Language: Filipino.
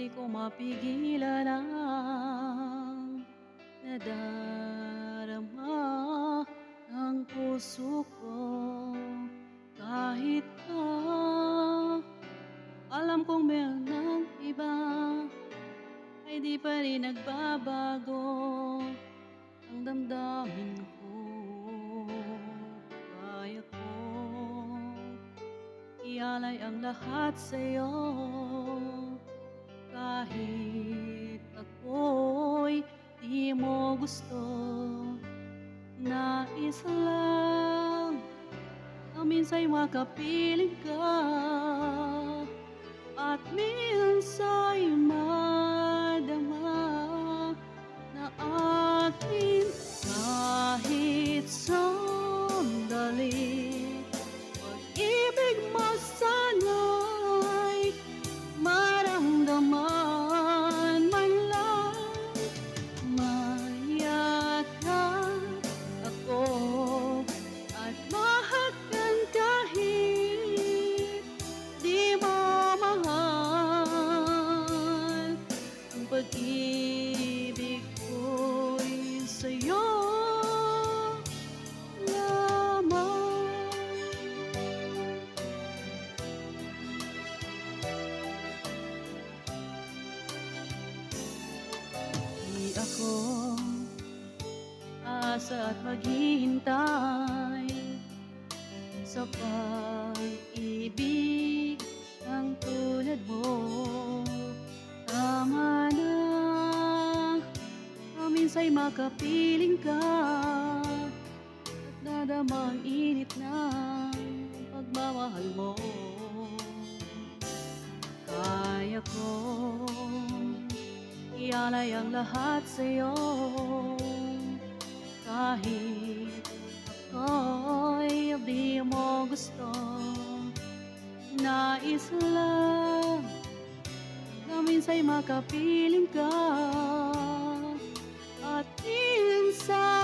Di ko mapigilan ang nadarama ng puso ko. Kahit pa alam kong meron ng iba, ay di pa rin nagbabago ang damdamin ko. Kaya ko ialay ang lahat sa'yo, kahit ako'y di mo gusto. Nais lang na minsa'y makapiling ka, at minsa'y madama na akin kahit sandali. Pag-ibig mo sana'y maramdaman man lang, mayakap ako at mahakan kahit di mo mahal. Ang pag-ibig ko'y sa'yo lamang. Di ako aasa at maghihintay sa pag-ibig ang tulad mo. Tama na na minsa'y makapiling ka, at nadama ang init ng pagmamahal mo. Kaya kong ialay ang lahat sa'yo, kahit ako'y di mo gusto. Nais lang na minsa'y makapiling ka, at minsan